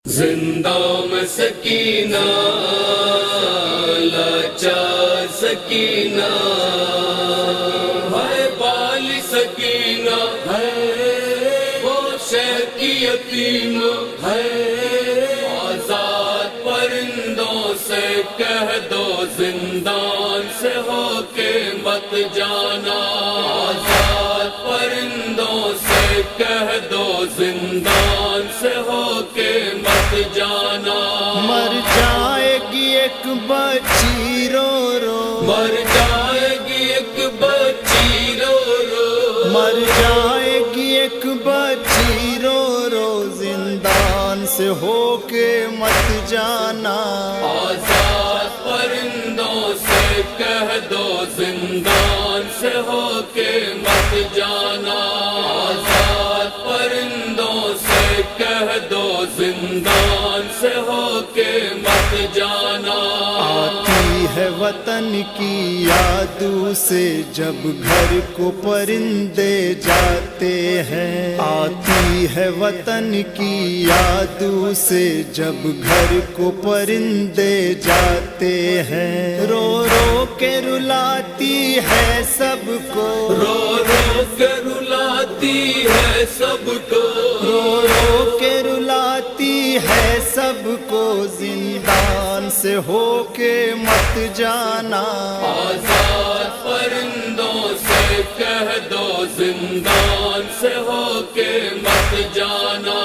زندہ میں سکینہ لاچار سکینہ ہے، بال سکینہ ہے، وہ شہر کی یتیم ہے، آزاد پرندوں سے کہہ دو زندان سے ہو کے مت جانا، آزاد پرندوں سے کہہ دو زندان سے ہو کے مت جانا، مر جائے گی ایک بچی رو رو، مر جائے گی ایک بچی رو رو، مر جائے گی ایک بچی رو رو، زندان سے ہو کے مت جانا، آزاد پرندوں سے کہہ دو زندان سے ہو کے مت جانا، آزاد پرندوں سے کہہ دو زندان سے ہو کے مت جانا، آتی ہے وطن کی یاد سے جب گھر کو پرندے جاتے ہیں، آتی ہے وطن کی یاد سے جب گھر کو پرندے جاتے ہیں، رو رو کے رلاتی ہے سب کو، رو رو کے رلاتی ہے سب کو، رو رو کے رلاتی ہے سب کو، زندان سے ہو کے مت جانا، آزاد پرندوں سے کہہ دو زندان سے ہو کے مت جانا،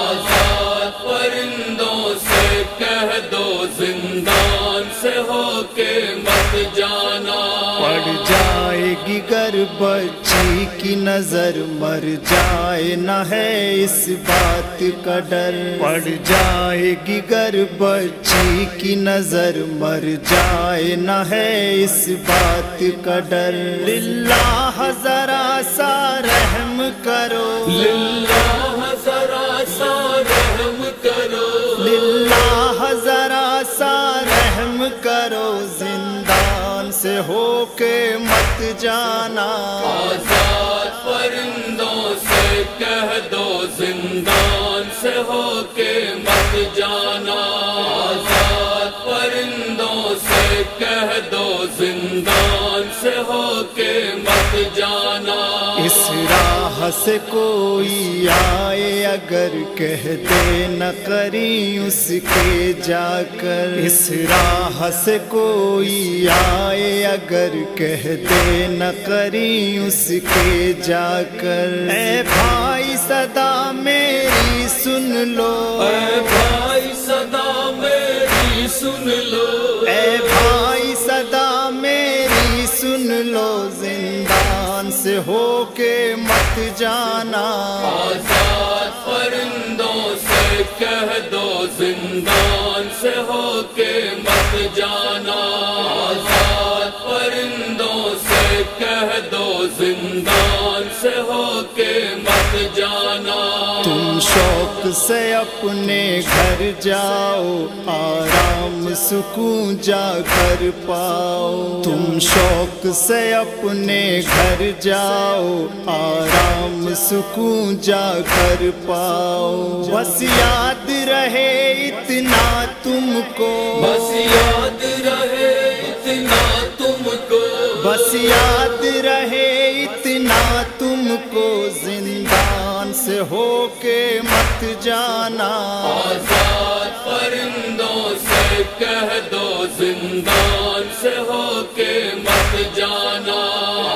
آزاد پرندوں سے کہہ دو زندان سے ہو کے مت جانا، پڑ جائے گی گر بچی کی نظر، مر جائے نہ ہے اس بات کا ڈر، پڑ جائے گی گر بچی کی نظر، مر جائے نہ ہے اس بات کا ڈر، للہ ذرا سا رحم کرو، للہ ذرا سا رحم کرو، للہ ذرا سا رحم کرو، زندان سے ہو کے مت جانا، آزاد پرندوں سے کہہ دو زندان سے ہو کے مت جانا، آزاد پرندوں سے کہہ دو زندان سے ہو کے مت جانا، اس راہ سے کوئی آئے اگر کہہ دے نہ کری اس کے جا کر، اس راہ سے کوئی آئے اگر کہہ دے نہ کری اس کے جا کر، اے بھائی صدا میری سن لو، اے بھائی صدا میری سن لو، اے بھائی صدا میری سن لو، زندان سے ہو کے مت جانا، آزاد پرندوں سے کہہ دو زندان سے ہو کے مت جانا، آزاد پرندوں سے کہہ دو زندان سے ہو کے مت جانا، تم شوق سے اپنے گھر جاؤ، آرام سکون جا کر پاؤ، تم شوق سے اپنے گھر جاؤ، آرام سکون جا کر پاؤ، بس یاد رہے اتنا تم کو، بس یاد رہے اتنا تم کو، بس یاد رہے اتنا تم کو، زندان سے ہو کے مت جانا، آزاد پرندوں سے کہہ دو زندان سے ہو کے مت جانا،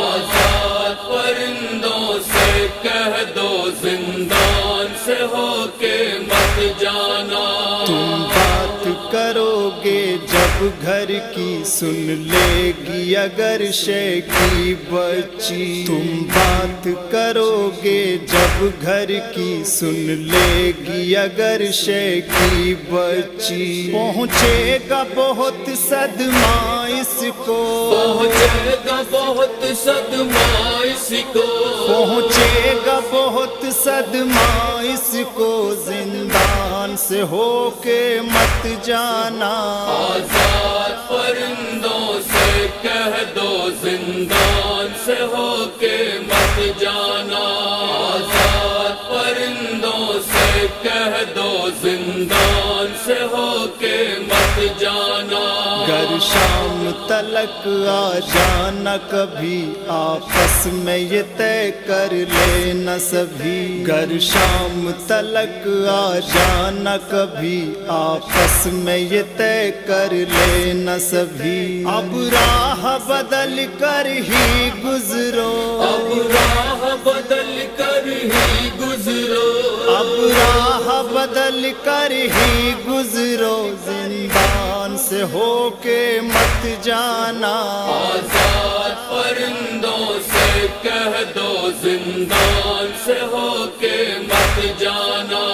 آزاد پرندوں سے کہہ دو زندان سے ہو کے مت جانا، تم بات کرو گے جب گھر کی سن لے گی اگر شے کی بچی، تم بات کرو گے جب گھر کی سن لے گی اگر شے کی بچی، پہنچے گا بہت صدمہ اس کو، پہنچے گا بہت صدمہ اس کو، پہنچے گا بہت صدمہ اس کو، زندان سے ہو کے مت جانا، آزاد پرندوں سے کہہ دو زندان سے ہو کے مت جانا، آزاد پرندوں سے کہہ دو زندان سے ہو کے مت جانا، گر شام تلک آ جانا کبھی، آپس میں یہ طے کر لینا سبھی، گر شام تلک آ جانا کبھی، آپس میں یہ طے کر لینا سبھی، اب راہ بدل کر ہی گزرو، اب راہ بدل کر ہی گزرو، اب راہ بدل کر ہی گزرو، زندان سے ہو کے مت جانا، آزاد پرندوں سے کہہ دو زندان سے ہو کے مت جانا،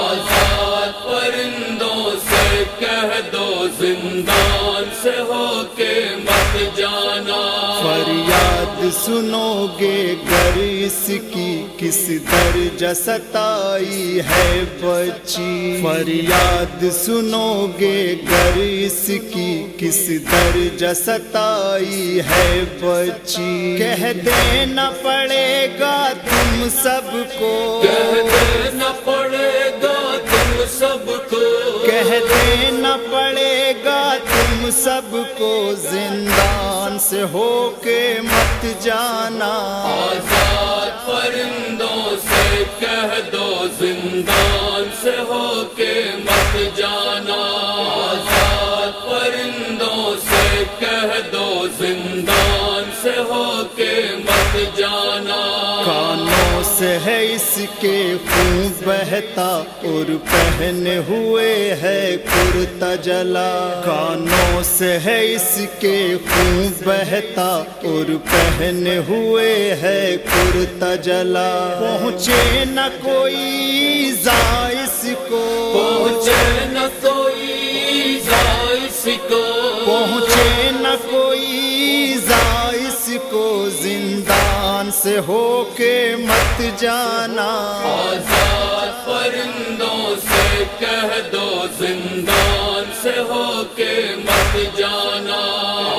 آزاد پرندوں سے کہہ دو زندان سے ہو کے مت جانا، فریاد سنو گے گر اس کی کس درجہ ستائی ہے بچی، فریاد سنو گے گر اس کی کس درجہ ستائی ہے بچی، کہہ دینا پڑے گا تم سب کو، کہہ دینا پڑے گا تم سب کو، کہہ دینا پڑے گا تم سب کو، زندان سے ہو کے مت جانا، آزاد پرندوں سے کہہ دو زندان سے ہو کے مت جانا، آزاد پرندوں سے کہہ دو زندان سے ہو کے مت جانا، کانوں سے ہے اس کے خون بہتا اور پہنے ہوئے ہے کرتا جلا، کانوں سے ہے اس کے خون بہتا اور پہنے ہوئے ہے کرتا جلا، پہنچے نہ کوئی زائس کو، پہنچے نہ کوئی زائس کو، پہنچے نہ کوئی زائس کو، زندان سے ہو کے مت جانا، آزاد پرندوں سے کہہ دو زندان سے ہو کے مت جانا،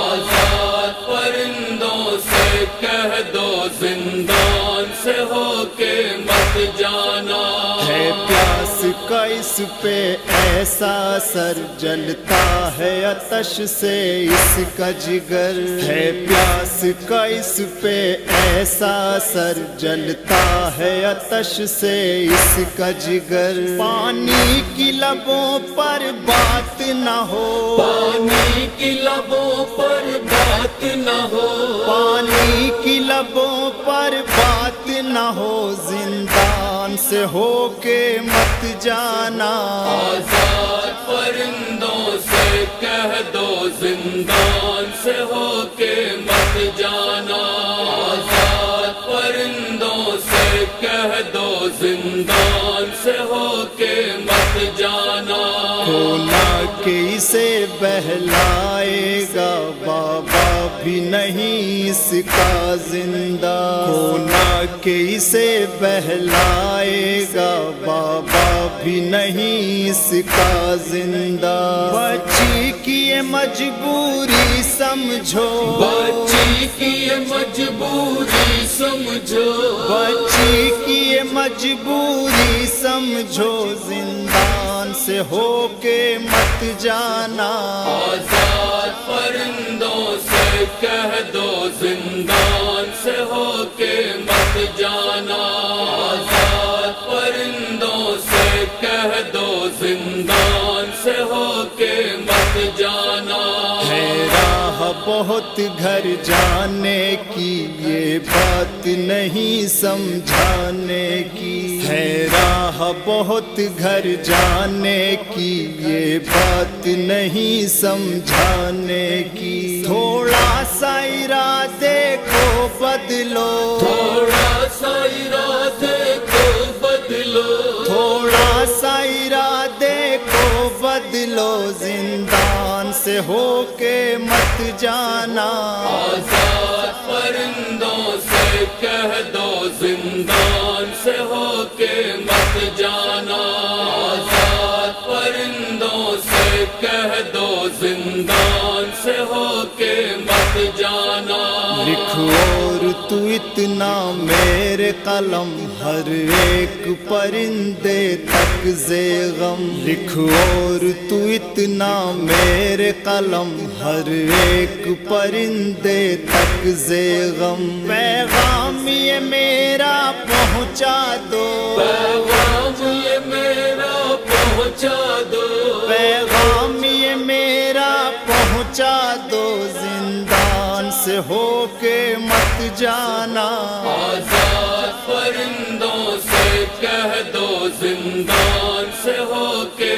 آزاد پرندوں سے کہہ دو زندان سے ہو کے مت جانا، ہے پیاس کا اس پہ ایسا سر، جلتا ہے آتش سے اس کا جگر، ہے پیاس کا اس پہ ایسا سر، جلتا ہے آتش سے اس کا جگر، پانی کی لبوں پر بات نہ ہو، پانی کی لبوں پر بات نہ ہو، پانی کی لبوں پر بات نہ ہو، زندان سے ہو کے مت جانا، آزاد پرندوں سے کہہ دو زندان سے ہو کے مت جانا، آزاد پرندوں سے کہہ دو زندان سے ہو کے مت جانا، کھونا کے اسے بہلائے گا بابا بھی نہیں اس کا زندہ، کھونا کے اسے بہلائے گا بابا بھی نہیں اس کا زندہ، بچی کی یہ مجبوری سمجھو، بچی کی یہ مجبوری سمجھو، بچی کی یہ مجبوری سمجھو، زندان سے ہو کے مت جانا، آزاد پرندوں سے کہہ دو زندان سے ہو کے مت جانا، آزاد پرندوں سے کہہ دو زندان سے ہو کے مت جانا، ہے راہ بہت گھر جانے کی، یہ بات نہیں سمجھانے کی، ہے راہ بہت گھر جانے کی، یہ بات نہیں سمجھانے کی، تھوڑا سا ارادے کو بدلو، تھوڑا سا ارادے کو بدلو، تھوڑا سا ارادے کو بدلو، زندان سے ہو کے مت جانا، آزاد پرندوں سے کہہ دو زندان سے ہو کے مت جانا، آزاد پرندوں سے کہہ دو زندان سے ہو کے مت جانا، لکھو اور تو اتنا میرے قلم ہر ایک پرندے تک غم لکھ اور تو اتنا میرے قلم ہر ایک پرندے تک غم پیغام یہ میرا پہنچا دو پیغام یہ میرا پہنچا دو پیغام یہ میرا پہنچا دو زندان سے ہو کے مت جانا آزاد پرندوں سے کہہ دو زندان سے ہو کے